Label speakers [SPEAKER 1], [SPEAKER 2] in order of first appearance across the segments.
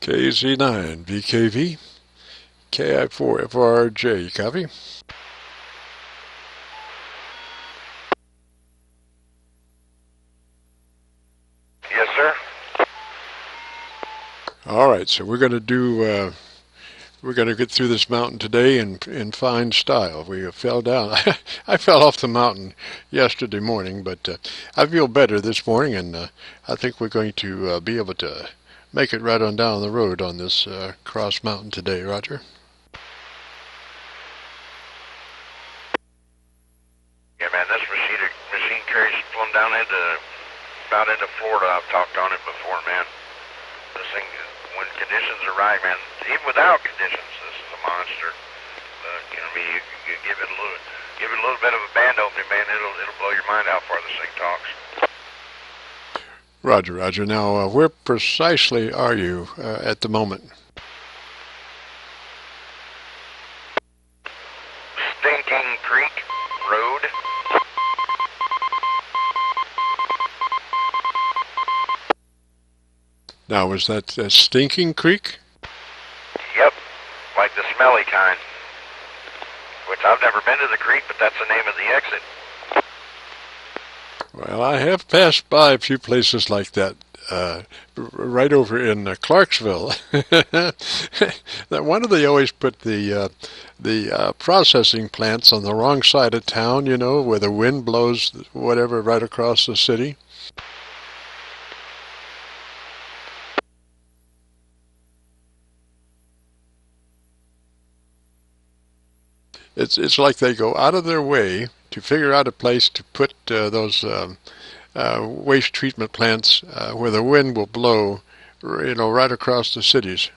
[SPEAKER 1] KC9VKV, KI4FRJ, copy.
[SPEAKER 2] Yes, sir.
[SPEAKER 1] All right, so we're going to get through this mountain today in fine style. We fell down. I fell off the mountain yesterday morning, but I feel better this morning, and I think we're going to be able to make it right on down the road on this cross mountain today, Roger.
[SPEAKER 2] Yeah, man, this machine carries plumb down about into Florida. I've talked on it before, man. This thing, when conditions are right, man, even without conditions, this is a monster. But you know, you give it a little bit of a band opening, man. It'll blow your mind how far this thing talks.
[SPEAKER 1] Roger, Roger. Now, where precisely are you at the moment?
[SPEAKER 2] Stinking Creek Road.
[SPEAKER 1] Now, was that Stinking Creek?
[SPEAKER 2] Yep, like the smelly kind. Which I've never been to the creek, but that's the name of the exit.
[SPEAKER 1] Well, I have passed by a few places like that, right over in Clarksville. Why do they always put the processing plants on the wrong side of town, you know, where the wind blows whatever right across the city? It's like they go out of their way to figure out a place to put those waste treatment plants where the wind will blow, you know, right across the cities.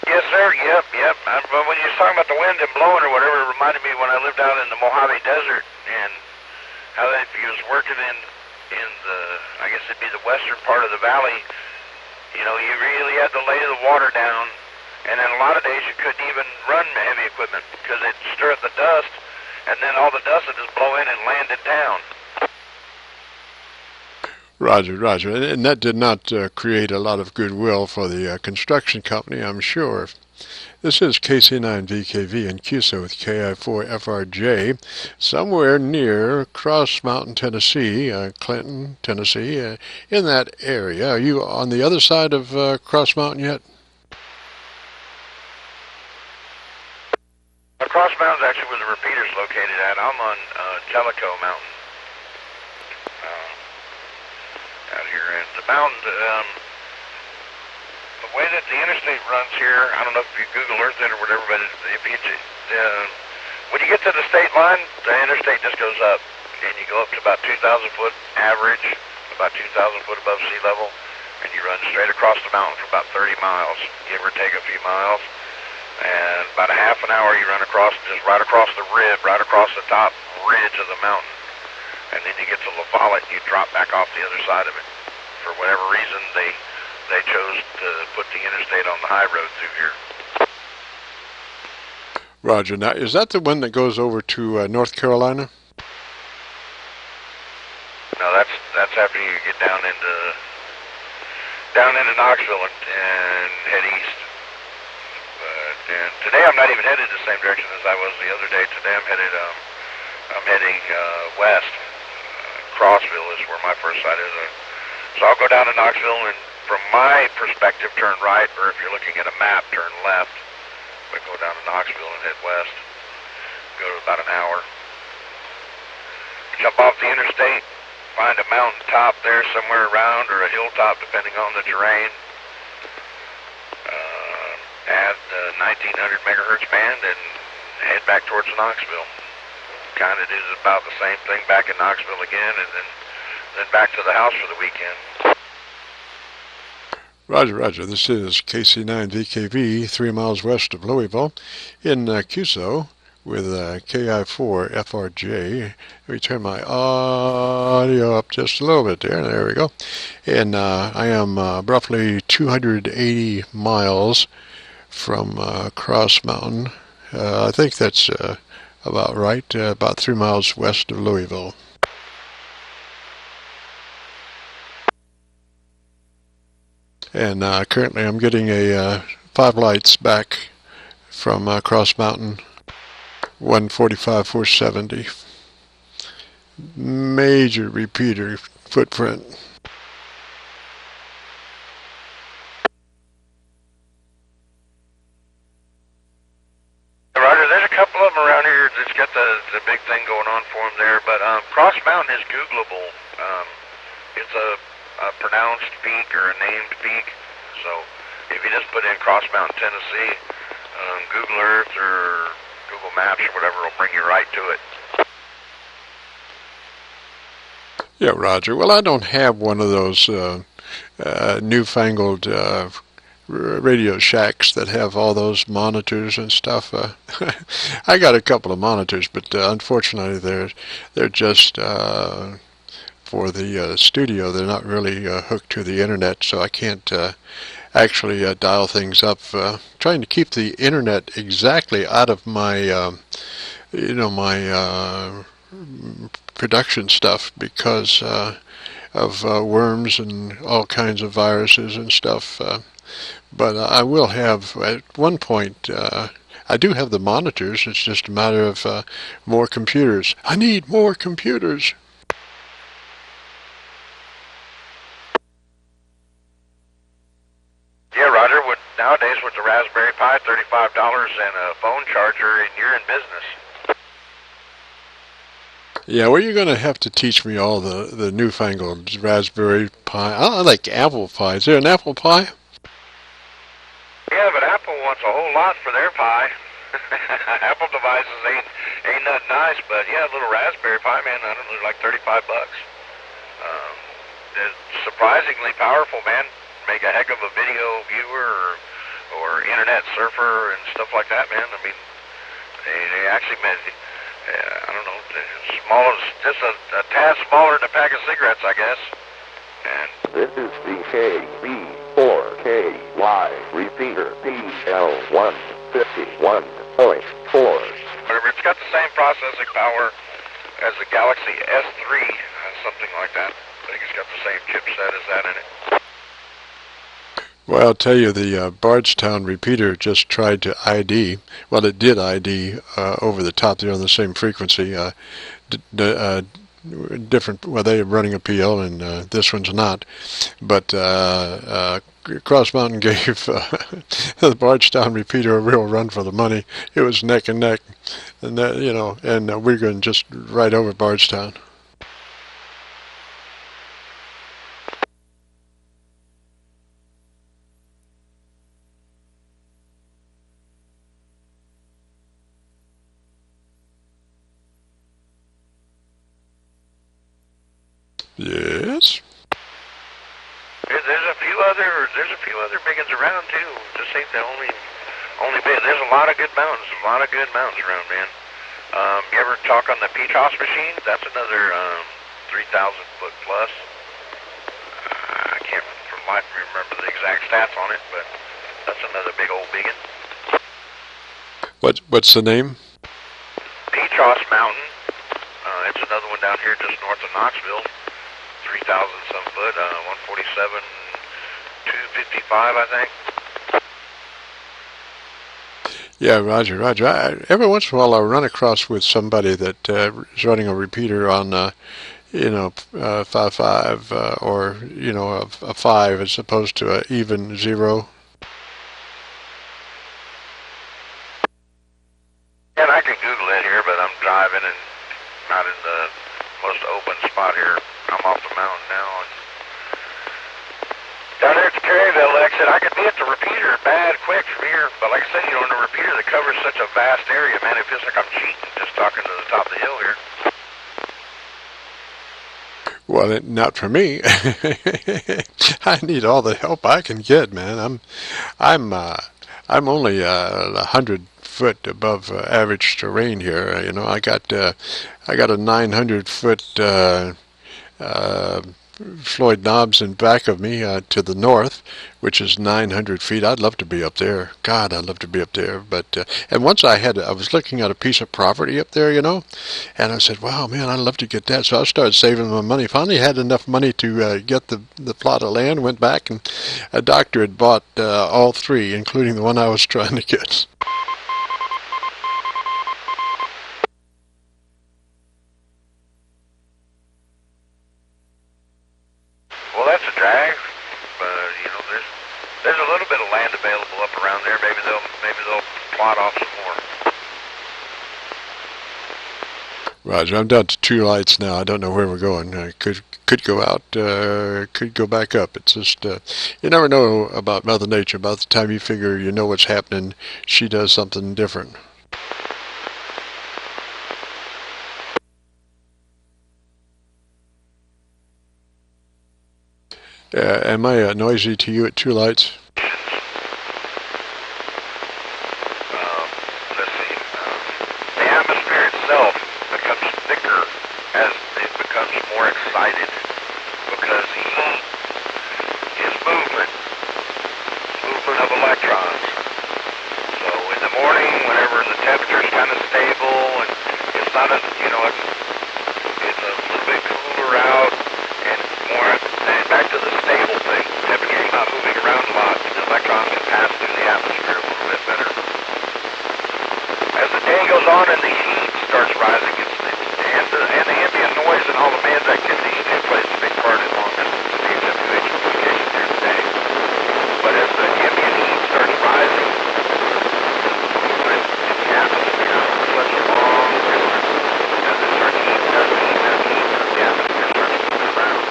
[SPEAKER 2] Yes, sir. Yep. But when you were talking about the wind and blowing or whatever, it reminded me when I lived out in the Mojave Desert and how that if you was working in the, I guess it'd be the western part of the valley, you know, you really had to lay the water down. And then a lot of days you couldn't even run heavy equipment because it'd stir up the dust, and then all the dust would just blow in and land it down.
[SPEAKER 1] Roger, Roger. And that did not create a lot of goodwill for the construction company, I'm sure. This is KC9VKV in Qso with KI4FRJ, somewhere near Cross Mountain, Tennessee, Clinton, Tennessee, in that area. Are you on the other side of Cross Mountain yet?
[SPEAKER 2] Cross Mountain's actually where the repeater's located at. I'm on Jellicoe Mountain out here. And the mountain, the way that the interstate runs here, I don't know if you Google Earth it or whatever, but when you get to the state line, the interstate just goes up. And you go up to about 2,000 foot average, about 2,000 foot above sea level, and you run straight across the mountain for about 30 miles, give or take a few miles. And about a half an hour you run across, just right across the rib, right across the top ridge of the mountain. And then you get to LaFollette and you drop back off the other side of it. For whatever reason, they chose to put the interstate on the high road through here.
[SPEAKER 1] Roger. Now, is that the one that goes over to North Carolina?
[SPEAKER 2] No, that's after you get down into Knoxville and head east. And today I'm not even headed the same direction as I was the other day. Today I'm heading west. Crossville is where my first sight is. So I'll go down to Knoxville and from my perspective turn right, or if you're looking at a map, turn left. But go down to Knoxville and head west. Go to about an hour. Jump off the interstate, find a mountain top there somewhere around or a hilltop depending on the terrain. Add the 1900 megahertz band and head back towards Knoxville. Kind of do about the same thing back in Knoxville again, and then back to the house for the weekend.
[SPEAKER 1] Roger, Roger. This is KC9VKV, 3 miles west of Louisville, in Qso with KI4FRJ. Let me turn my audio up just a little bit there. There we go. And I am roughly 280 miles from Cross Mountain. I think that's about right, about 3 miles west of Louisville. And currently I'm getting a 5 lights back from Cross Mountain 145/470. Major repeater footprint.
[SPEAKER 2] Roger, there's a couple of them around here that's got the big thing going on for them there, but Cross Mountain is Googleable. It's a pronounced peak or a named peak, so if you just put in Cross Mountain, Tennessee, Google Earth or Google Maps or whatever will bring you right to it.
[SPEAKER 1] Yeah, Roger. Well, I don't have one of those newfangled Radio Shacks that have all those monitors and stuff. I got a couple of monitors, but unfortunately they're just for the studio. They're not really hooked to the internet, so I can't actually dial things up. Trying to keep the internet exactly out of my my production stuff because of worms and all kinds of viruses and stuff. But I will have, at one point, I do have the monitors. It's just a matter of more computers. I need more computers.
[SPEAKER 2] Yeah, Roger. Nowadays with the Raspberry Pi, $35 and a phone charger, and you're in business.
[SPEAKER 1] Yeah, well, you're going to have to teach me all the newfangled Raspberry Pi. I like apple pie. Is there an apple pie?
[SPEAKER 2] Yeah, but Apple wants a whole lot for their pie. Apple devices ain't nothing nice, but yeah, a little Raspberry Pi, man, I don't know, like $35. It's surprisingly powerful, man. Make a heck of a video viewer or internet surfer and stuff like that, man. I mean, they actually made, I don't know, small, just a tad smaller than a pack of cigarettes, I guess. And
[SPEAKER 3] this is the KB4KY repeater PL151.4.
[SPEAKER 2] whatever, it's got the same processing power as the Galaxy S3, something like that. I think it's got the same chipset as that in it.
[SPEAKER 1] Well, I'll tell you, the Bardstown repeater just tried to ID. Well, it did ID over the top. They're on the same frequency. Different. Well, they're running a PL, and this one's not. But Cross Mountain gave the Bardstown repeater a real run for the money. It was neck and neck, and and we're going just right over Bardstown. Yes.
[SPEAKER 2] There's a few other big ones around too. This ain't the only big. There's a lot of good mountains. Around, man. You ever talk on the Qso machine? That's another 3,000 foot plus. I can't for life remember the exact stats on it, but that's another big old biggin.
[SPEAKER 1] What's the name?
[SPEAKER 2] Qso Mountain. It's another one down here just north of Knoxville. 3,000 some foot, 147, 255, I think.
[SPEAKER 1] Yeah, Roger. Every once in a while, I run across with somebody that is running a repeater on, 5.5 or a 5 as opposed to a even 0.
[SPEAKER 2] And I can Google it here, but I'm driving and not in the most open spot here. I'm off the mountain now. And down there at the PREVAIL exit, I could be at the repeater bad quick from here. But like I said, in a repeater that covers such a vast area, man, it feels like I'm cheating just talking to the top of the hill here.
[SPEAKER 1] Well, not for me. I need all the help I can get, man. I'm only 100 foot above average terrain here. I got a 900 foot Floyd Knobs in back of me to the north, which is 900 feet. I'd love to be up there. God, I'd love to be up there. But and once I was looking at a piece of property up there, you know, and I said, wow, man, I'd love to get that. So I started saving my money. Finally had enough money to get the plot of land. Went back, and a doctor had bought all three, including the one I was trying to get.
[SPEAKER 2] Well, that's a drag, but you know, there's a little bit of land available up around there. Maybe they'll plot off some more.
[SPEAKER 1] Roger, I'm down to 2 lights now. I don't know where we're going. Could go out, could go back up. It's just you never know about Mother Nature. About the time you figure you know what's happening, she does something different. Am I noisy to you at 2 lights?
[SPEAKER 2] Let's see. The atmosphere itself becomes thicker as it becomes more excited because heat is movement of electrons. So in the morning, whenever the temperature is kind of stable and it's not a, you know, it's a little bit cooler out and more. Back to the stable thing. Temperature is not moving around a lot. The electrons can pass through the atmosphere a little bit better. As the day goes on and the heat starts rising, and the ambient noise and all the man's activity still plays a big part in long distance VHF communication during the day. But as the ambient heat starts rising, movement in the atmosphere for such a long distance, as it starts heating up, the atmosphere starts moving around.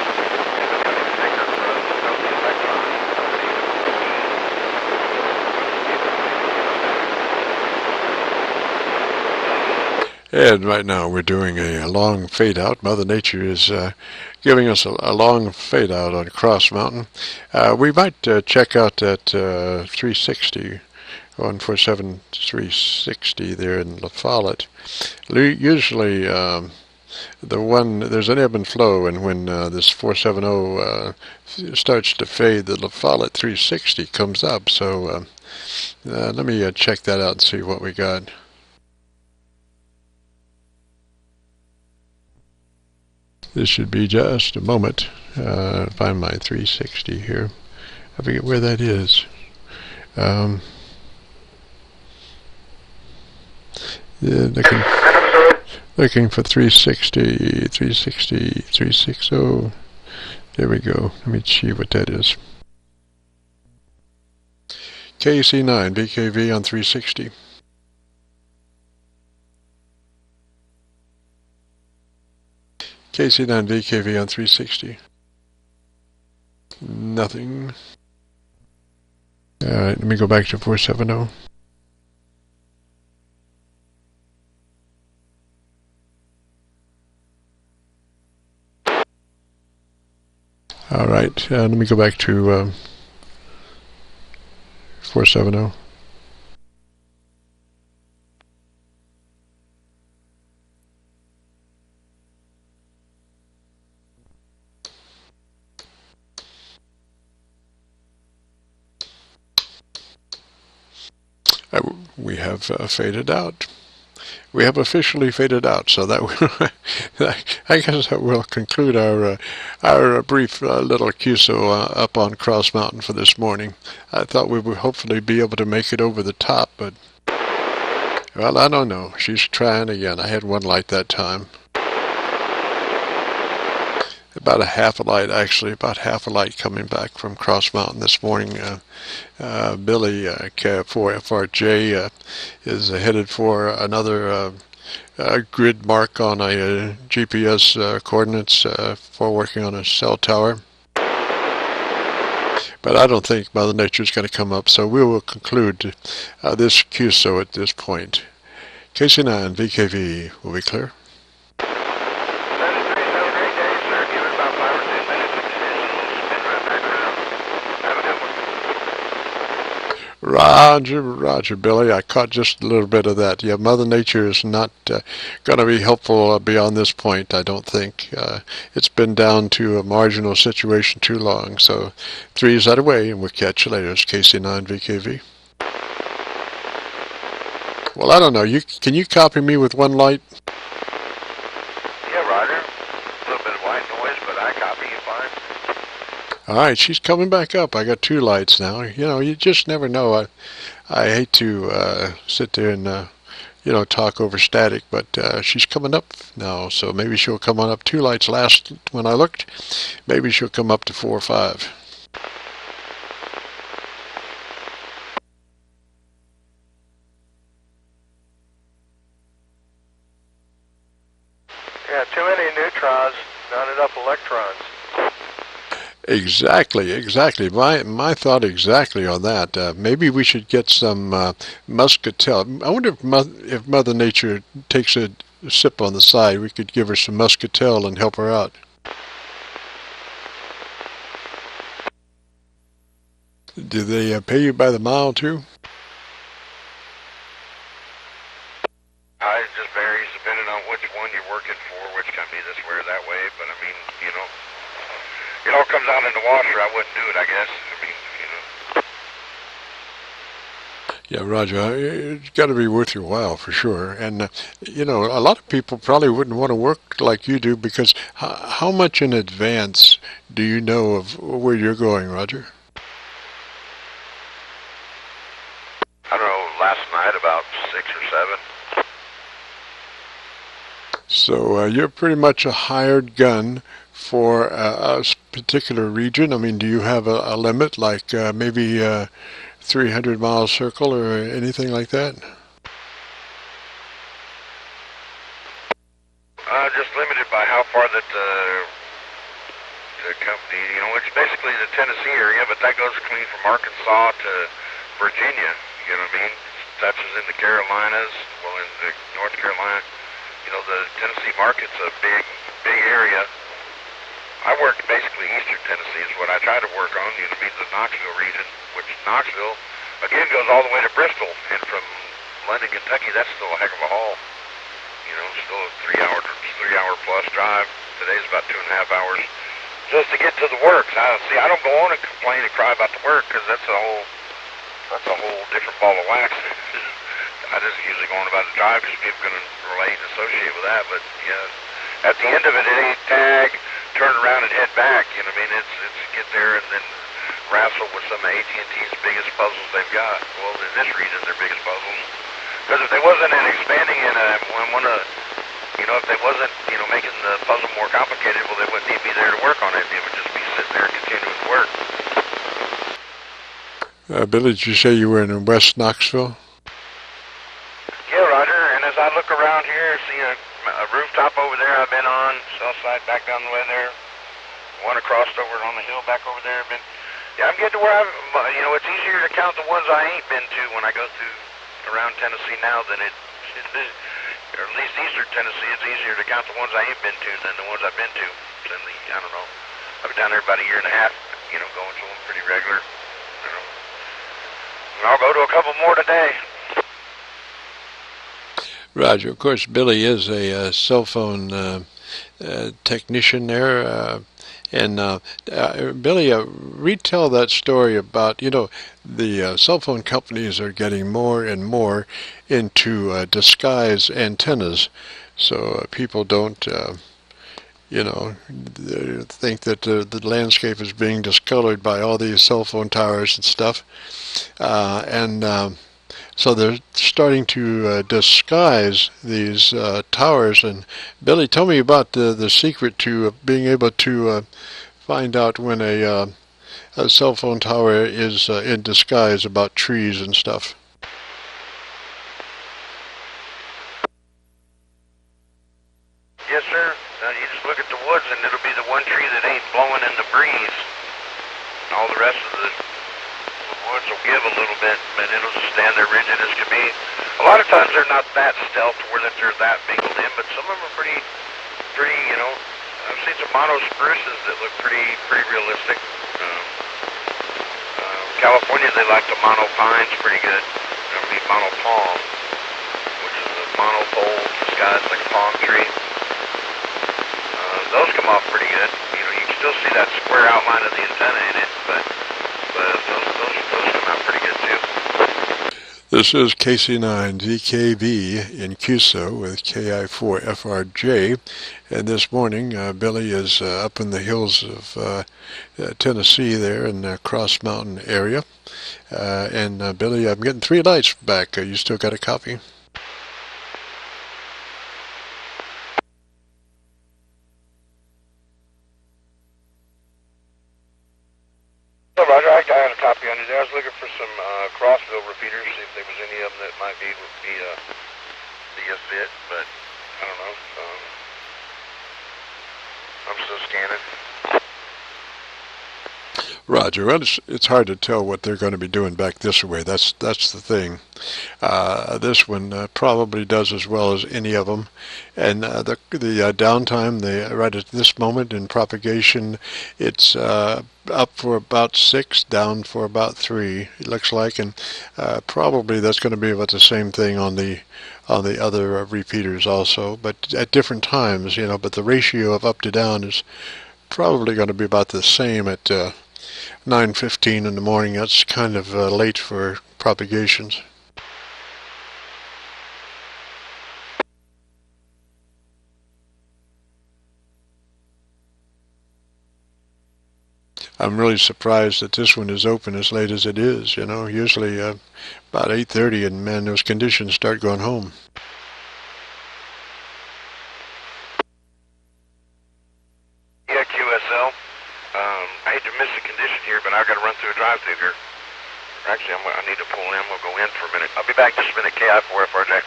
[SPEAKER 1] And right now we're doing a long fade out. Mother Nature is giving us a long fade out on Cross Mountain. We might check out that 360, 147 360 there in La Follette. Usually there's an ebb and flow, and when this 470 starts to fade, the La Follette 360 comes up. So let me check that out and see what we got. This should be just a moment. Find my 360 here. I forget where that is. Yeah, looking for 360, 360. There we go. Let me see what that is. KC9VKV on 360. KC9VKV on 360. Nothing. Alright, let me go back to 470. Alright, let me go back to 470. We have faded out. We have officially faded out, so that will I guess that will conclude our brief little Qso up on Cross Mountain for this morning. I thought we would hopefully be able to make it over the top, but well, I don't know. She's trying again. I had one light that time. About a half a light, actually, about half a light coming back from Cross Mountain this morning. BILLY-KI4FRJ is headed for another grid mark on a GPS coordinates for working on a cell tower. But I don't think Mother Nature is going to come up, so we will conclude this Qso at this point. KC9VKV will be clear. Roger, Roger, Billy. I caught just a little bit of that. Yeah, Mother Nature is not going to be helpful beyond this point, I don't think. It's been down to a marginal situation too long. So 3 is that away, and we'll catch you later. It's KC9VKV. Well, I don't know. Can you copy me with 1 light?
[SPEAKER 2] Yeah, Roger. A little bit of white noise, but I copy you fine.
[SPEAKER 1] All right, she's coming back up. I got 2 lights now. You know, you just never know. I hate to sit there and you know, talk over static, but she's coming up now, so maybe she'll come on up 2 lights. Last when I looked, maybe she'll come up to 4 or 5.
[SPEAKER 4] Yeah, too many neutrons, not enough electrons.
[SPEAKER 1] Exactly. My thought exactly on that. Maybe we should get some muscatel. I wonder if Mother Nature takes a sip on the side. We could give her some muscatel and help her out. Do they pay you by the mile too?
[SPEAKER 2] It just varies depending on which one you're working for, which company this way or that way. But I mean, you know, it all comes out in the washer. I wouldn't do it, I guess. I mean, you know.
[SPEAKER 1] Yeah, Roger, it's got to be worth your while for sure. And, you know, a lot of people probably wouldn't want to work like you do because how much in advance do you know of where you're going, Roger?
[SPEAKER 2] I don't know, last night about 6 or 7.
[SPEAKER 1] So you're pretty much a hired gun for a particular region. I mean, do you have a limit, like maybe 300-mile circle or anything like that?
[SPEAKER 2] Just limited by how far that the company, you know, it's basically the Tennessee area, but that goes clean from Arkansas to Virginia, you know what I mean? Touches in the Carolinas, well, in the North Carolina. You know, the Tennessee market's a big area. I work basically eastern Tennessee is what I try to work on, you know, means the Knoxville region, which Knoxville, again, goes all the way to Bristol. And from London, Kentucky, that's still a heck of a haul. You know, still a 3-hour plus drive. Today's about 2.5 hours just to get to the work. I don't go on and complain and cry about the work because that's a whole different ball of wax. I just usually go on about the drive because people can relate and associate with that. But yeah, at the end of it, it ain't tag, turn around and head back. You know what I mean? It's get there and then wrestle with some of AT&T's biggest puzzles they've got. Well, in this region, their biggest puzzles. Because if they wasn't expanding in if they wasn't, you know, making the puzzle more complicated, well, they wouldn't need me there to work on it. They would just be sitting there continuing to work.
[SPEAKER 1] Billy, did you say you were in West Knoxville?
[SPEAKER 2] Yeah, Roger. And as I look around here, see a rooftop over there I've been on, south side back down the way there. One across over on the hill back over there. I'm getting to where it's easier to count the ones I ain't been to when I go through around Tennessee now than it is, or at least eastern Tennessee, it's easier to count the ones I ain't been to than the ones I've been to. I don't know. I've been down there about 1.5 years, you know, going to them pretty regular. You know. And I'll go to a couple more today.
[SPEAKER 1] Roger. Of course, Billy is a cell phone technician there. Billy, retell that story about, you know, the cell phone companies are getting more and more into disguise antennas, so people don't, you know, think that the landscape is being discolored by all these cell phone towers and stuff. So they're starting to disguise these towers. And Billy, tell me about the secret to being able to find out when a cell phone tower is in disguise about trees and stuff.
[SPEAKER 2] Yes, sir. You just look at the woods, and it'll be the one tree that ain't blowing in the breeze. All the rest of the woods will give a little bit, but it'll just stand there rigid as can be. A lot of times they're not that stealth where that they're that big a limb, but some of them are pretty, you know. I've seen some mono spruces that look pretty realistic. California, they like the mono pines pretty good. I mean, mono palm, which is a monopole disguised like a palm tree. Those come off pretty good. You know, you can still see that square outline of the antenna in it, but those come out pretty good too.
[SPEAKER 1] This is KC9VKV in Qso with KI4FRJ, and this morning Billy is up in the hills of Tennessee there in the Cross Mountain area. And Billy, I'm getting 3 lights back. You still got a copy?
[SPEAKER 2] Roger, I had a copy on you there. I was looking for some Crossville repeaters, see if there was any of them that might be a fit, but I don't know. I'm still scanning.
[SPEAKER 1] Roger. Well, it's hard to tell what they're going to be doing back this way. That's the thing. This one probably does as well as any of them. And the downtime, right at this moment in propagation, it's up for about 6, down for about 3. It looks like, and probably that's going to be about the same thing on the other repeaters also, but at different times, you know. But the ratio of up to down is probably going to be about the same at 9:15 in the morning. That's kind of late for propagations. I'm really surprised that this one is open as late as it is. You know, usually about 8:30, and man, those conditions start going home.
[SPEAKER 2] Yeah, QSL. I hate to miss a condition here, but I've got to run through a drive-through here. Actually, I need to pull in. We'll go in for a minute. I'll be back just a minute. KI4FRJ.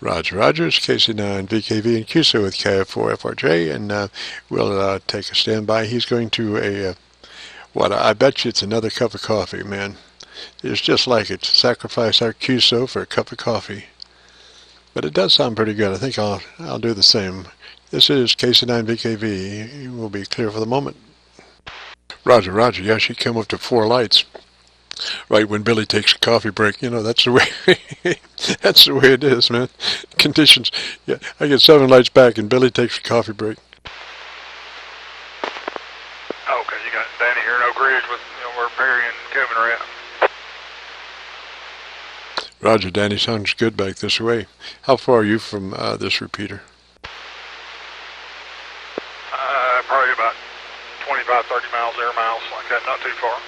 [SPEAKER 1] Roger, Roger. It's KC9VKV and Qso with KI4FRJ, and we'll take a standby. He's going to I bet you it's another cup of coffee, man. It's just like it. Sacrifice our Qso for a cup of coffee. But it does sound pretty good. I think I'll do the same. This is KC9VKV. We'll be clear for the moment. Roger, Roger. Yeah, she came up to 4 lights. Right when Billy takes a coffee break, you know, that's the way that's the way it is, man. Conditions. Yeah, I get 7 lights back and Billy takes a coffee break.
[SPEAKER 4] Okay, you got Danny here in Oak Ridge with where Perry and Kevin are at.
[SPEAKER 1] Roger, Danny, sounds good back this way. How far are you from this repeater?
[SPEAKER 4] Probably about 25, 30 miles, air miles, like that, not too far.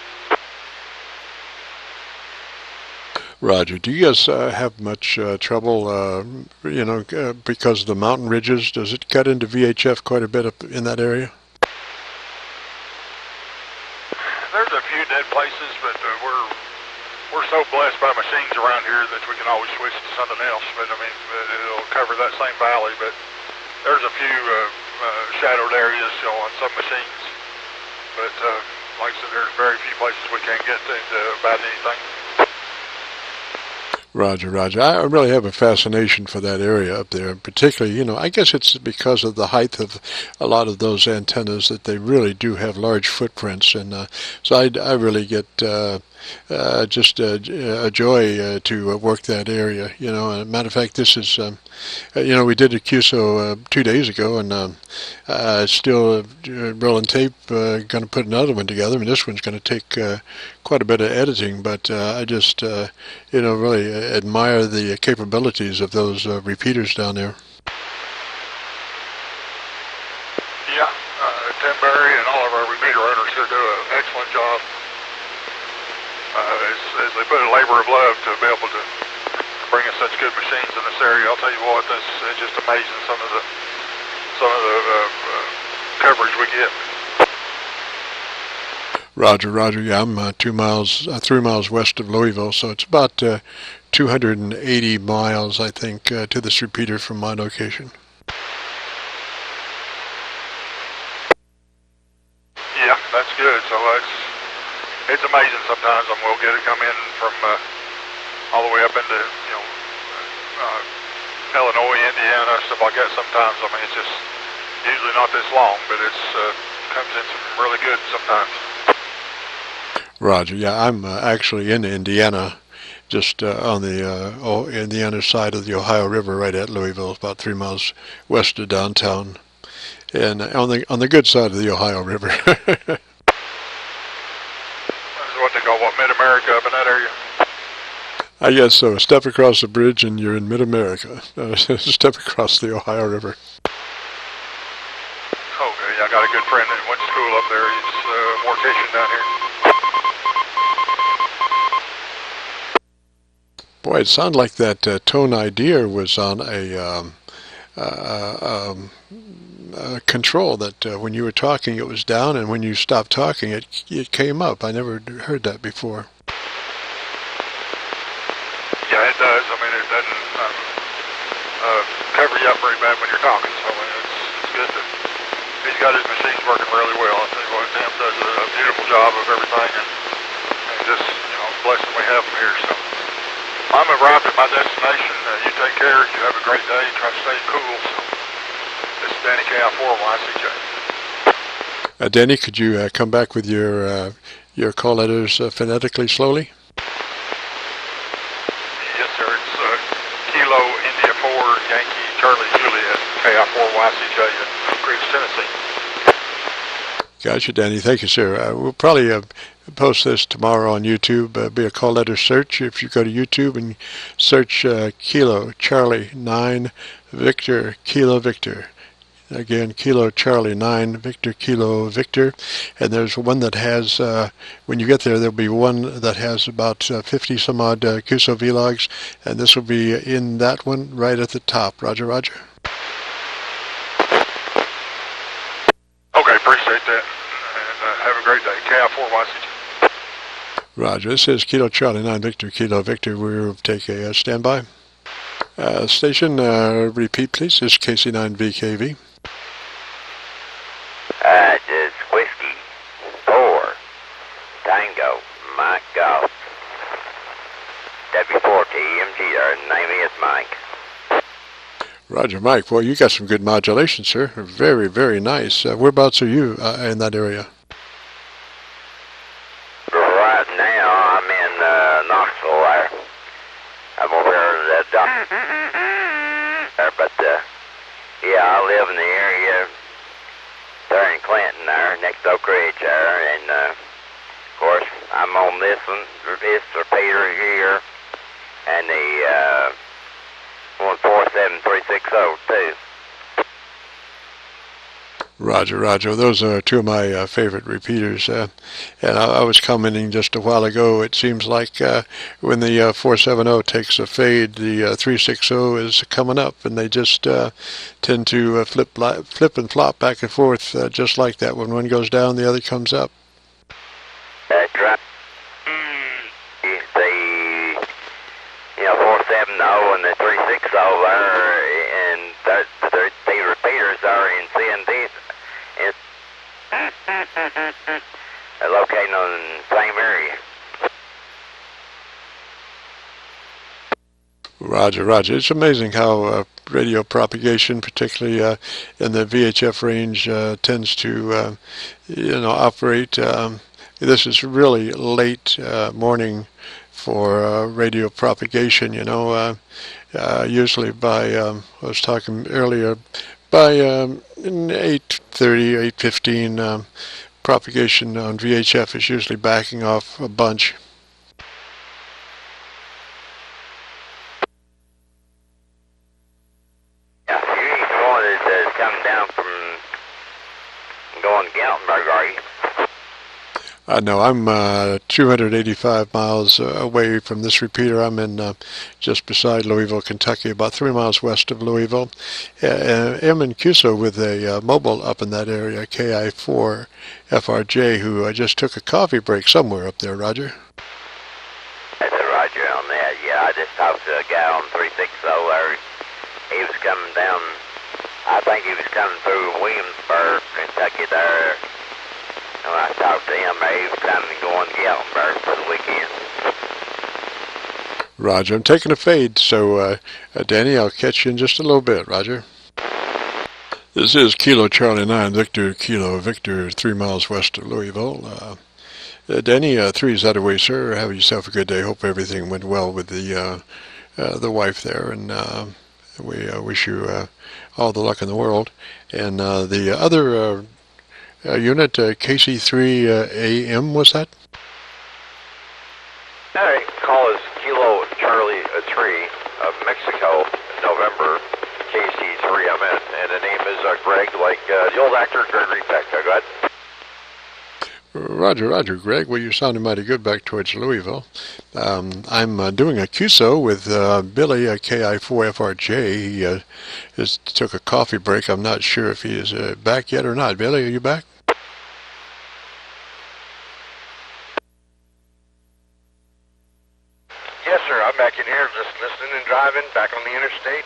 [SPEAKER 1] Roger. Do you guys have much trouble, because of the mountain ridges? Does it cut into VHF quite a bit up in that area?
[SPEAKER 4] There's a few dead places, but we're so blessed by machines around here that we can always switch to something else. But I mean, it'll cover that same valley. But there's a few shadowed areas, on some machines. But like I said, there's very few places we can't get to about anything.
[SPEAKER 1] Roger, Roger. I really have a fascination for that area up there, particularly, I guess it's because of the height of a lot of those antennas that they really do have large footprints, and so I really get just a joy to work that area, And as a matter of fact, this is, we did a Qso 2 days ago, and still rolling tape, going to put another one together. I mean, this one's going to take quite a bit of editing, but I just, really admire the capabilities of those repeaters down there.
[SPEAKER 4] Yeah, Tim Barry and all of our repeater owners here do an excellent job. As they put a labor of love to be able to bring us such good machines in this area. I'll tell you what, it's just amazing some of the coverage we get.
[SPEAKER 1] Roger, Roger. Yeah, I'm 3 miles west of Louisville, so it's about 280 miles, I think, to this repeater from my location.
[SPEAKER 4] Yeah, that's good. So it's amazing sometimes. We'll get it come in from all the way up into Illinois, Indiana, stuff like that. Sometimes, I mean, it's just usually not this long, but it's comes in some really good sometimes.
[SPEAKER 1] Roger. Yeah, I'm actually in Indiana, just on the Indiana side of the Ohio River, right at Louisville, about 3 miles west of downtown, and on the good side of the Ohio River.
[SPEAKER 4] That's what they call Mid-America up in that area.
[SPEAKER 1] I guess so. Step across the bridge and you're in Mid-America. Step across the Ohio River.
[SPEAKER 4] Okay, I got a good friend that went to school up there. He's a mortician down here.
[SPEAKER 1] Boy, it sounded like that tone idea was on a control that when you were talking it was down, and when you stopped talking it came up. I never heard that before.
[SPEAKER 4] Yeah, it does. I mean, it doesn't cover you up very bad when you're talking, so it's good to... He's got his machines working really well. I tell you what, Tim does a beautiful job of everything, and just, you know, blessing we have him here, so... I'm arrived at my destination. You take care. You have a great day. Try to stay cool. So, this is Danny KI4FRJ.
[SPEAKER 1] Danny, could you come back with your call letters phonetically slowly?
[SPEAKER 4] Yes, sir. It's Kilo India 4 Yankee Charlie Juliet KI4YCJ in Oak Ridge, Tennessee.
[SPEAKER 1] Gotcha, Danny. Thank you, sir. We'll probably post this tomorrow on YouTube. Be a call letter search. If you go to YouTube and search Kilo Charlie 9 Victor Kilo Victor. Again, Kilo Charlie 9 Victor Kilo Victor. And there's one that has, when you get there, there'll be one that has about 50 some odd Qso-Vlogs. And this will be in that one right at the top. Roger, roger.
[SPEAKER 4] Okay, appreciate that. And have a great day. KI4YCJ.
[SPEAKER 1] Roger. This is Kilo Charlie 9 Victor Kilo Victor. We'll take a standby. Station, repeat please. This is KC9VKV.
[SPEAKER 3] Just Whiskey 4 Tango Mike Golf W4TMG. Name is Mike.
[SPEAKER 1] Roger, Mike. Well, you got some good modulation, sir. Very, very nice. Whereabouts are you in that area?
[SPEAKER 3] Right now, I'm in Knoxville there. I'm over here in the doctor. But, yeah, I live in the area there in Clinton there, next to Oak Ridge there. And, of course, I'm on this one, this repeater here, and the 147360 too.
[SPEAKER 1] Roger, roger. Those are two of my favorite repeaters. And I was commenting just a while ago, it seems like when the 470 takes a fade, the 360 is coming up, and they just tend to flip and flop back and forth just like that. When one goes down, the other comes up.
[SPEAKER 3] That's right. The 470 and the 360 there, and the repeaters are in CND. Located on the same area.
[SPEAKER 1] Roger, roger. It's amazing how radio propagation, particularly in the VHF range, tends to, operate. This is really late morning for radio propagation. Usually by I was talking earlier, by 8:30, 8:15. Propagation on VHF is usually backing off a bunch.
[SPEAKER 3] Yeah, you ain't the one that's coming down from going to Gatlinburg, are you?
[SPEAKER 1] No, I'm 285 miles away from this repeater. I'm in just beside Louisville, Kentucky, about 3 miles west of Louisville. I'm in Qso with a mobile up in that area, KI4FRJ, who just took a coffee break somewhere up there, Roger.
[SPEAKER 3] That's a Roger on that. Yeah, I just talked to a guy on 360 there. He was coming down, I think he was coming through Williamsburg, Kentucky there. When I talked to him, he was coming and going to Gatlinburg for the weekend.
[SPEAKER 1] Roger, I'm taking a fade, so Danny, I'll catch you in just a little bit, Roger. This is Kilo Charlie 9 Victor Kilo Victor, 3 miles west of Louisville. Danny, three's that away, sir. Have yourself a good day. Hope everything went well with the wife there, and we wish you all the luck in the world. And the other unit, KC9VKV, was that?
[SPEAKER 3] Hey, call is Kilo Charlie 3 of Mexico, November, KC3 I'm in, and the name is Greg, like the old actor Gregory Peck. Go ahead.
[SPEAKER 1] Roger, Greg. Well, you're sounding mighty good back towards Louisville. I'm doing a Qso with BILLY-KI4FRJ. He just took a coffee break. I'm not sure if he is back yet or not. Billy, are you back?
[SPEAKER 2] Yes, sir. I'm back in here just listening and driving, back on the interstate.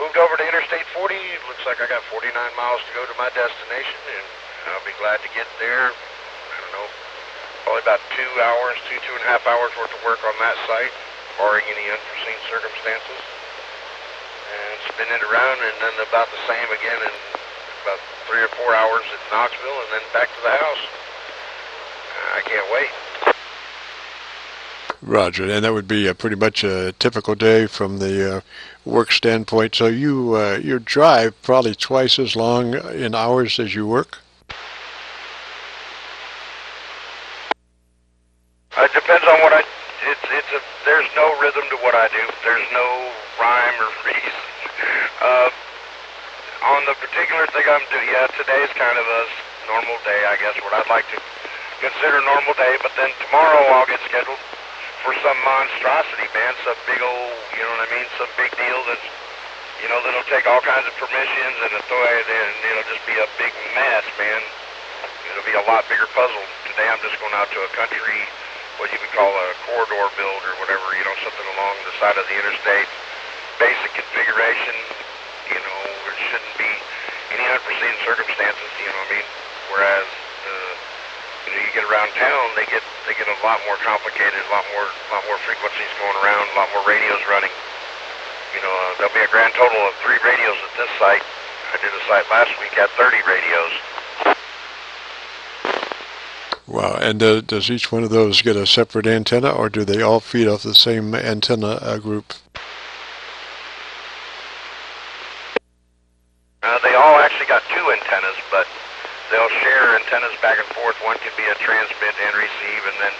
[SPEAKER 2] Moved over to Interstate 40. Looks like I got 49 miles to go to my destination, and I'll be glad to get there. I don't know, probably about 2 hours, two and a half hours worth of work on that site, barring any unforeseen circumstances. And spin it around, and then about the same again in about 3 or 4 hours at Knoxville, and then back to the house. I can't wait.
[SPEAKER 1] Roger, and that would be pretty much a typical day from the work standpoint. So you drive probably twice as long in hours as you work?
[SPEAKER 2] It depends on what there's no rhythm to what I do. There's no rhyme or reason. On the particular thing I'm doing, yeah, today's kind of a normal day, I guess, what I'd like to consider a normal day, but then tomorrow I'll get scheduled for some monstrosity, man, some big old, you know what I mean, some big deal that's, you know, that'll take all kinds of permissions and it'll just be a big mess, man. It'll be a lot bigger puzzle. Today I'm just going out to a country, what you would call a corridor build or whatever, you know, something along the side of the interstate. Basic configuration, you know, there shouldn't be any unforeseen circumstances, you know what I mean? Whereas, you know, you get around town, they get a lot more complicated, a lot more frequencies going around, a lot more radios running. You know, there'll be a grand total of 3 radios at this site. I did a site last week, had 30 radios.
[SPEAKER 1] Wow, and does each one of those get a separate antenna, or do they all feed off the same antenna group?
[SPEAKER 2] They all actually got 2 antennas, but they'll share antennas back and forth. One could be a transmit and receive, and then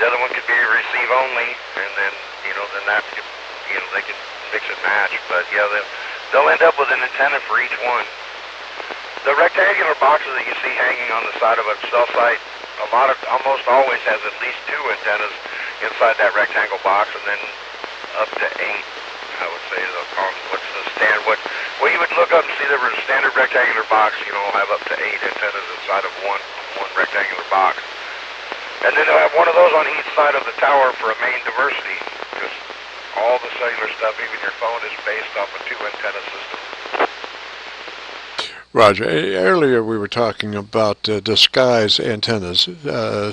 [SPEAKER 2] the other one could be a receive only, and then, you know, then that could, you know, they could mix and match. But yeah, they'll end up with an antenna for each one. The rectangular boxes that you see hanging on the side of a cell site, almost always has at least 2 antennas inside that rectangle box, and then up to 8, I would say, on what's the standard. Well, you would look up and see there was a standard rectangular box, you know, have up to 8 antennas inside of one rectangular box. And then they'll have one of those on each side of the tower for a main diversity, because all the cellular stuff, even your phone, is based off a 2 antenna system.
[SPEAKER 1] Roger, earlier we were talking about disguise antennas,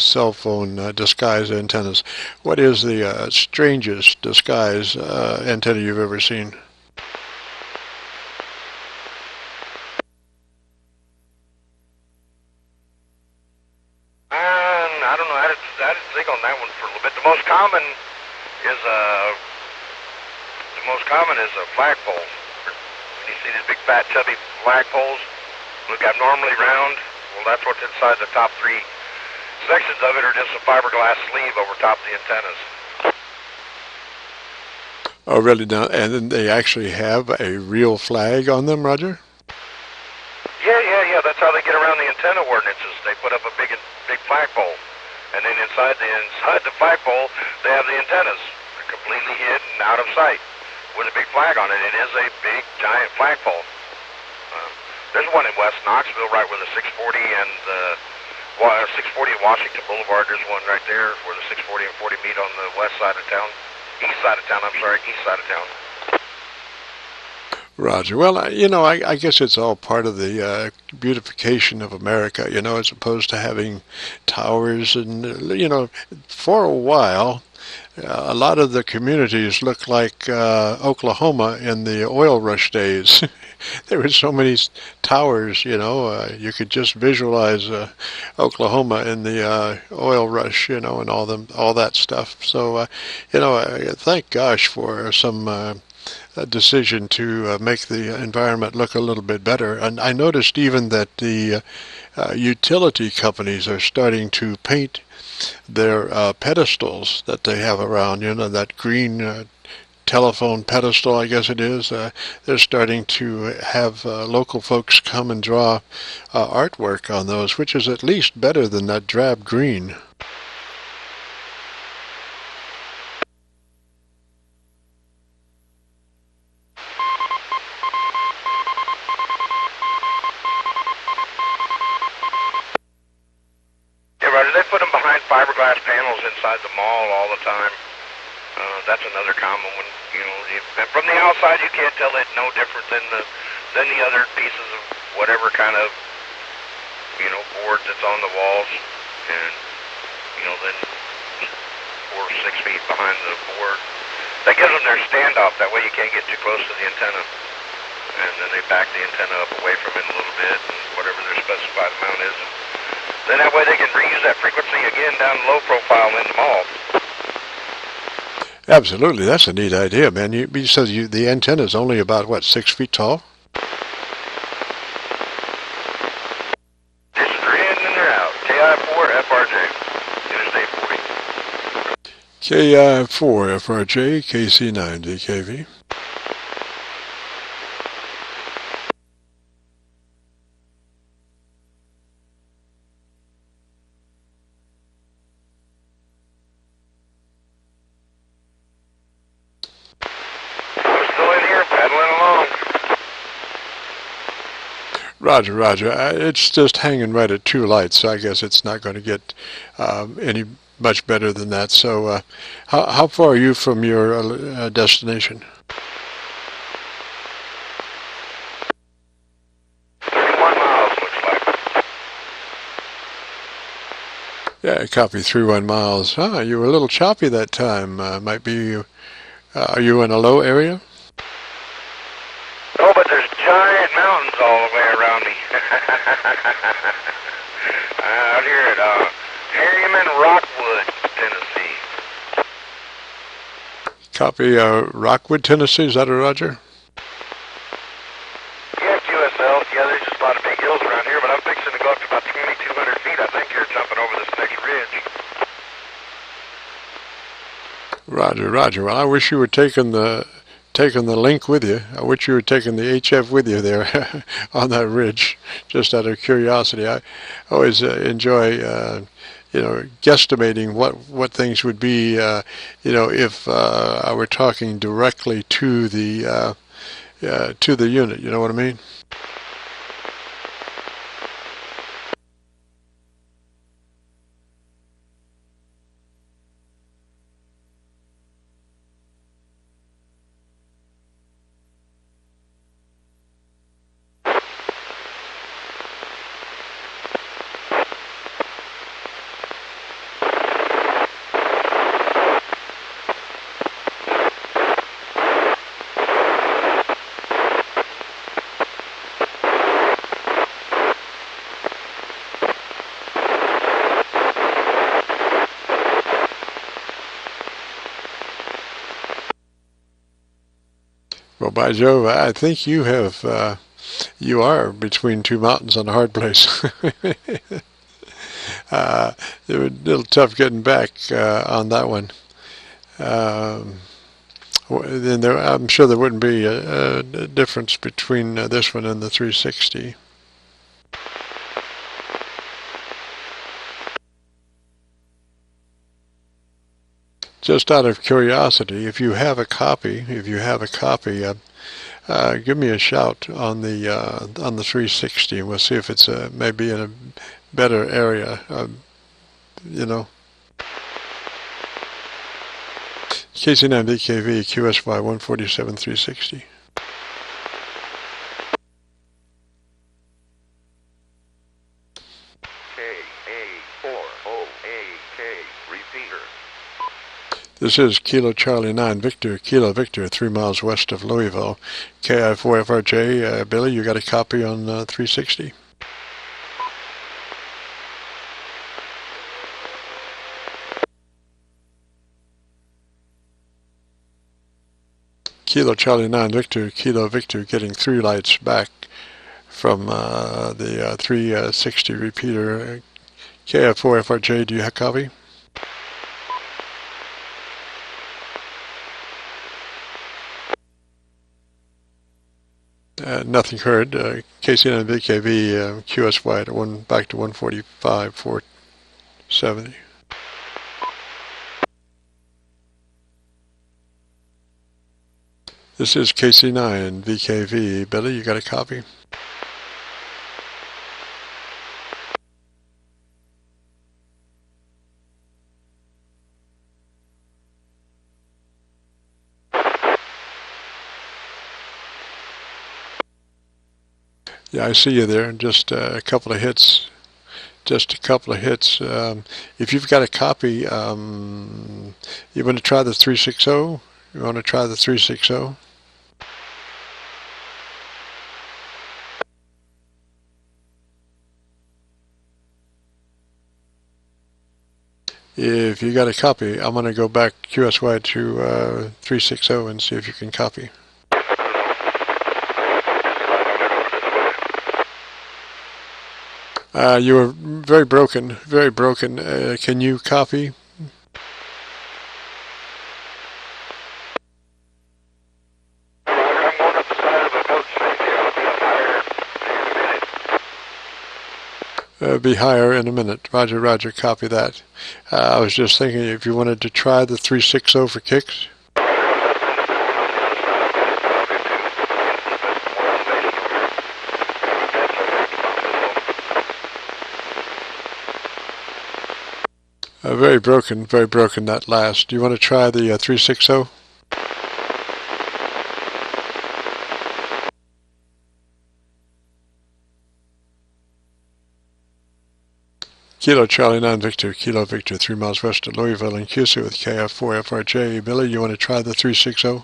[SPEAKER 1] cell phone disguise antennas. What is the strangest disguise antenna you've ever seen?
[SPEAKER 2] I don't know. I didn't think on that one for a little bit. The most common is a flagpole. When you see these big fat chubby flagpoles, look abnormally round. Well, that's what's inside the top 3 sections of it, are just a fiberglass sleeve over top of the antennas.
[SPEAKER 1] Oh, really? Now, and then they actually have a real flag on them, Roger?
[SPEAKER 2] Yeah. That's how they get around the antenna ordinances. They put up a big flagpole, and then inside the flagpole, they have the antennas. They're completely hid and out of sight with a big flag on it. It is a big, giant flagpole. There's one in West Knoxville, right where the 640 and the 640 and Washington Boulevard. There's one right there where the 640 and 40 meet on the west side of town. East side of town.
[SPEAKER 1] Roger. Well, you know, I guess it's all part of the beautification of America, you know, as opposed to having towers. And, you know, for a while, a lot of the communities look like Oklahoma in the oil rush days. there were so many towers, you know, you could just visualize Oklahoma in the oil rush, you know, and all that stuff. So, you know, thank gosh for some a decision to make the environment look a little bit better. And I noticed even that the utility companies are starting to paint their pedestals that they have around, you know, that green telephone pedestal, I guess it is. They're starting to have local folks come and draw artwork on those, which is at least better than that drab green.
[SPEAKER 2] They put them behind fiberglass panels inside the mall all the time. That's another common one. You know, and from the outside you can't tell it no different than the other pieces of whatever kind of, you know, board that's on the walls. And you know, then 4 or 6 feet behind the board. That gives them their standoff. That way you can't get too close to the antenna. And then they back the antenna up away from it a little bit, and whatever their specified amount is. Then that way they can reuse that frequency again down low profile in the mall.
[SPEAKER 1] Absolutely, that's a neat idea, man. You said the antenna is only about, what, 6 feet tall?
[SPEAKER 2] Just they're in and they're out. KI4FRJ, Interstate 40.
[SPEAKER 1] KI4FRJ, KC9VKV. Roger, Roger. It's just hanging right at 2 lights, so I guess it's not going to get any much better than that. So how far are you from your destination?
[SPEAKER 2] 31 miles, looks like.
[SPEAKER 1] Yeah, copy, 31 miles. Ah, you were a little choppy that time. Might be, are you in a low area?
[SPEAKER 2] Oh, but there's giant mountains all the way around me. Out here at Harriman, Rockwood, Tennessee.
[SPEAKER 1] Copy, Rockwood, Tennessee. Is that a Roger?
[SPEAKER 2] Yeah, QSL. Yeah, there's just a lot of big hills around here, but I'm fixing to go up to about 2,200 feet. I think you're jumping over this next ridge.
[SPEAKER 1] Roger, Roger. Well, I wish you were taking the link with you. I wish you were taking the HF with you there on that ridge, just out of curiosity. I always enjoy, you know, guesstimating what things would be, you know, if I were talking directly to the unit. You know what I mean? Well, by Jove, I think you have, you are between 2 mountains on a hard place. It was a little tough getting back on that one. Then I'm sure there wouldn't be a difference between this one and the 360. Just out of curiosity, if you have a copy, give me a shout on the 360, and we'll see if it's maybe in a better area. You know. KC9VKV QSY 147 360.
[SPEAKER 5] KA4OAK repeater.
[SPEAKER 1] This is Kilo Charlie 9 Victor, Kilo Victor, 3 miles west of Louisville. KI4FRJ, Billy, you got a copy on 360? Kilo Charlie 9 Victor, Kilo Victor, getting 3 lights back from the 360 repeater. KI4FRJ, do you have a copy? Nothing heard. KC9VKV, QS wide, back to 145, 470. This is KC9VKV. Billy, you got a copy? Yeah, I see you there. Just a couple of hits. Just a couple of hits. If you've got a copy, you want to try the 360? You want to try the 360? If you got a copy, I'm going to go back QSY to 360 and see if you can copy. You were very broken, very broken. Can you copy? Be higher in a minute. Roger, roger, copy that. I was just thinking if you wanted to try the 360 for kicks. Very broken that last. Do you want to try the 360? Kilo Charlie 9 Victor, Kilo Victor, 3 miles west of Louisville and Qso with KF4FRJ. Billy, you want to try the 360?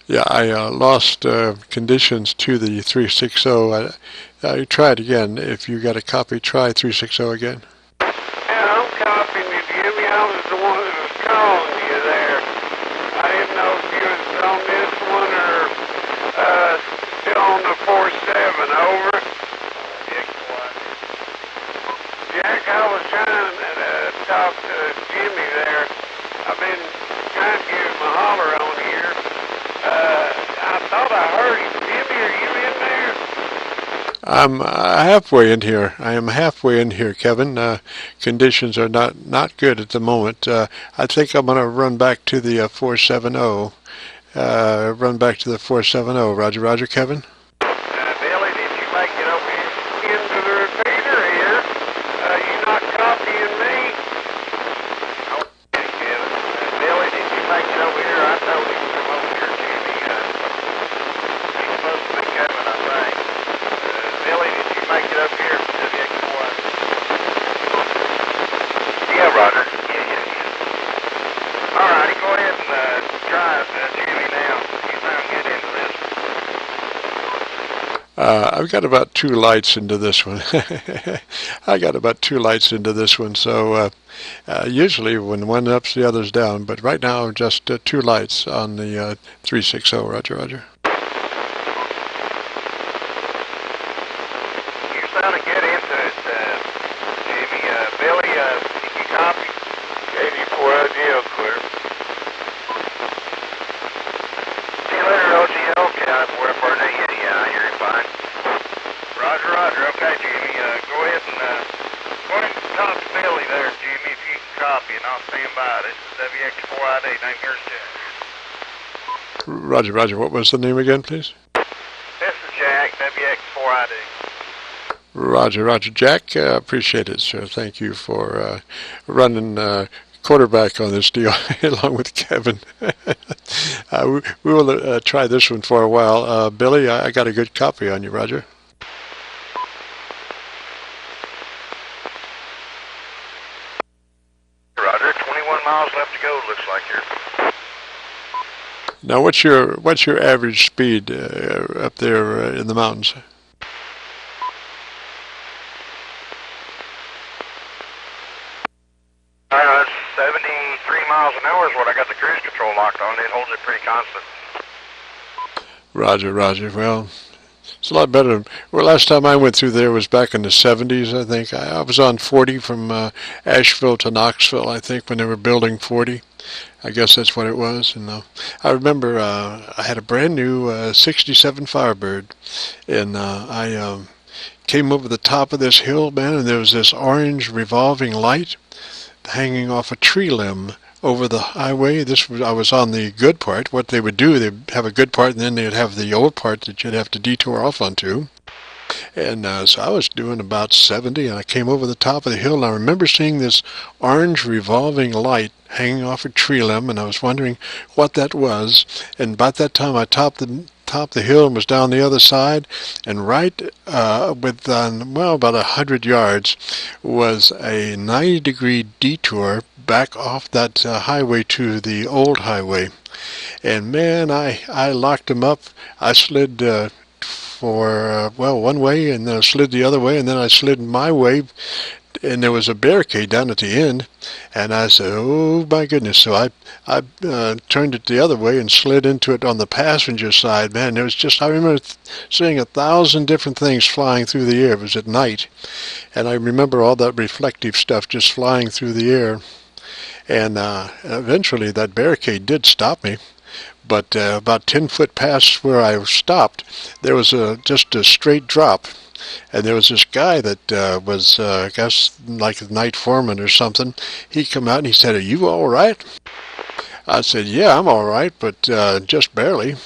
[SPEAKER 1] Yeah, I lost conditions to the 360. I tried again. If you got a copy, try 360 again.
[SPEAKER 5] Yeah, I'm copying you, Jimmy. I was the one that was calling you there. I didn't know if you was on this one or still on the 47. Over. Jack, I was trying to talk to Jimmy there. I've been trying to give him a holler on here. I thought I heard him. Jimmy, are you in there?
[SPEAKER 1] I'm halfway in here. I am halfway in here, Kevin. Conditions are not good at the moment. I think I'm going to run back to the 470. Run back to the 470. Roger, roger, Kevin.
[SPEAKER 5] Billy, did you make it over into the repeater here? You not copying me? Okay, Kevin. Billy, did you make it over here? I told him to come over here, Jimmy. He's supposed to be coming, I think. Billy, did you make it up here to WX1?
[SPEAKER 2] Yeah, Roger.
[SPEAKER 5] All righty, go ahead and try Jimmy now. You sound good into this.
[SPEAKER 1] I've got about 2 lights into this one. I got about 2 lights into this one, so usually when one up's, the other's down, but right now just 2 lights on the 360. Roger, roger.
[SPEAKER 5] You sounded good into it, Jimmy. Billy, did you copy? KC9VKV, clear.
[SPEAKER 2] See you later, OGL. KI4FRJ. Yeah, you're fine.
[SPEAKER 5] Roger, roger. Okay, Jimmy. Go ahead and
[SPEAKER 2] stand by. This is WX4ID. Name here's Jack.
[SPEAKER 1] Roger, Roger. What was the name again, please?
[SPEAKER 2] This is Jack, WX4ID.
[SPEAKER 1] Roger, Roger. Jack, appreciate it, sir. Thank you for running quarterback on this deal along with Kevin. We will try this one for a while. Billy, I got a good copy on you, Roger.
[SPEAKER 2] Roger, 21 miles left to go, looks like here.
[SPEAKER 1] Now, what's your average speed up there in the mountains?
[SPEAKER 2] 73 miles an hour is what I got the cruise control locked on. It holds it pretty constant.
[SPEAKER 1] Roger, Roger. Well, it's a lot better. Well, last time I went through there was back in the 70s, I think. I was on 40 from Asheville to Knoxville, I think, when they were building 40. I guess that's what it was. And I remember I had a brand new 67 Firebird, and I came over the top of this hill, man, and there was this orange revolving light hanging off a tree limb over the highway. I was on the good part. What they would do, they'd have a good part, and then they'd have the old part that you'd have to detour off onto. And so I was doing about 70, and I came over the top of the hill, and I remember seeing this orange revolving light hanging off a tree limb, and I was wondering what that was. And about that time, I topped the hill and was down the other side, and right well, about 100 yards was a 90-degree detour back off that highway to the old highway. And man, I locked them up. I slid for one way, and then I slid the other way, and then I slid my way, and there was a barricade down at the end, and I said, oh my goodness. So I turned it the other way and slid into it on the passenger side. Man, there was just, I remember seeing 1,000 different things flying through the air. It was at night, and I remember all that reflective stuff just flying through the air. And eventually that barricade did stop me. But about 10 foot past where I stopped, there was just a straight drop. And there was this guy that was, I guess, like a night foreman or something. He come out and he said, "Are you all right?" I said, "Yeah, I'm all right, but just barely."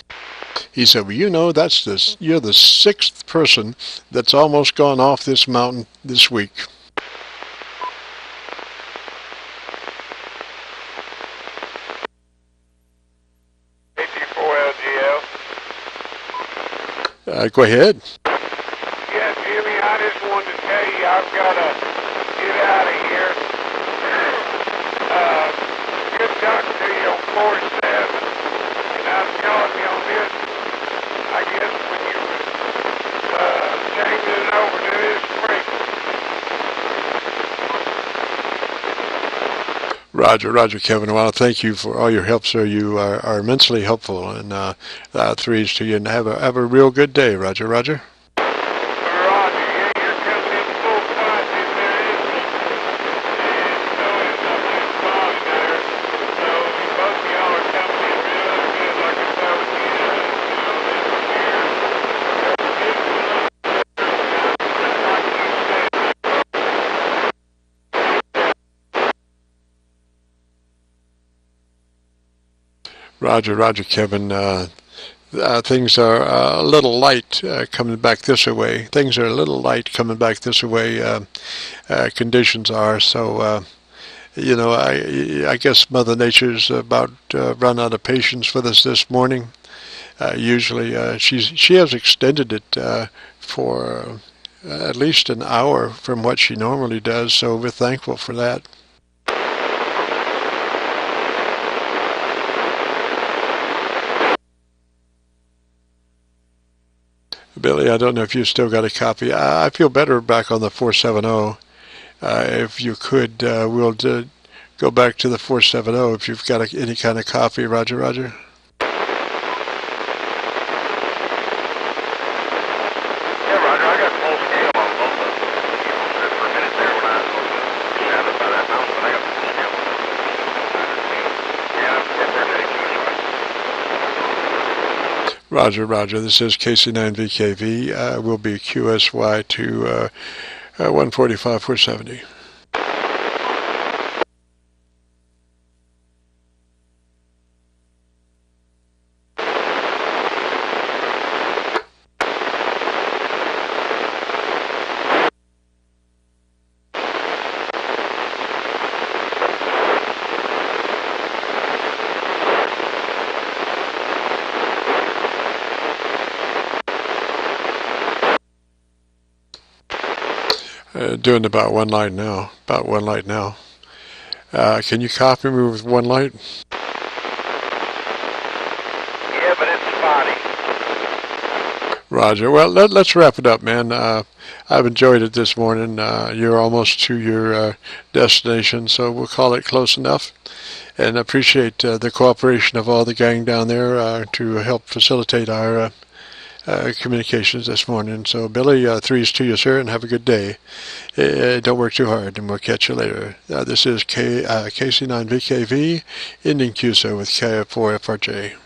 [SPEAKER 1] He said, "Well, you know, you're the 6th person that's almost gone off this mountain this week." Go ahead.
[SPEAKER 5] Yeah, Jimmy, I just wanted to tell you I've got to get out of here. Good talking to you on 47, and I was calling you on this, I guess, when you were changing it over to this frequency.
[SPEAKER 1] Roger, Roger, Kevin. Well, thank you for all your help, sir. You are immensely helpful, and threes to you. And have a real good day, Roger, Roger.
[SPEAKER 5] Roger, yeah, you're coming in full fight in there, isn't it? And so is up in Bobby there. So both of y'all are coming in real good, like I told you.
[SPEAKER 1] Roger, Roger, Kevin. Things are a little light coming back this way. Things are a little light coming back this way. Conditions are so. You know, I guess Mother Nature's about run out of patience with us this morning. Usually, she has extended it for at least an hour from what she normally does. So we're thankful for that. Billy, I don't know if you still got a copy. I feel better back on the 470. If you could, we'll go back to the 470 if you've got any kind of copy. Roger, Roger.
[SPEAKER 2] Yeah, Roger, I got full scale on both of them. You know, for a minute there when I was shadowed by that mountain, but I got full scale on both of them. Yeah, we're ready to
[SPEAKER 1] Roger, Roger. This is KC9VKV. Will be QSY to 145 470. Doing about one light now. About one light now. Can you copy me with one light?
[SPEAKER 2] Yeah, but it's spotty.
[SPEAKER 1] Roger. Well, let's wrap it up, man. I've enjoyed it this morning. You're almost to your destination, so we'll call it close enough. And appreciate the cooperation of all the gang down there to help facilitate our communications this morning. So, Billy, threes to you, sir, and have a good day. Don't work too hard, and we'll catch you later. This is KC9VKV, ending Qso with KF4FRJ.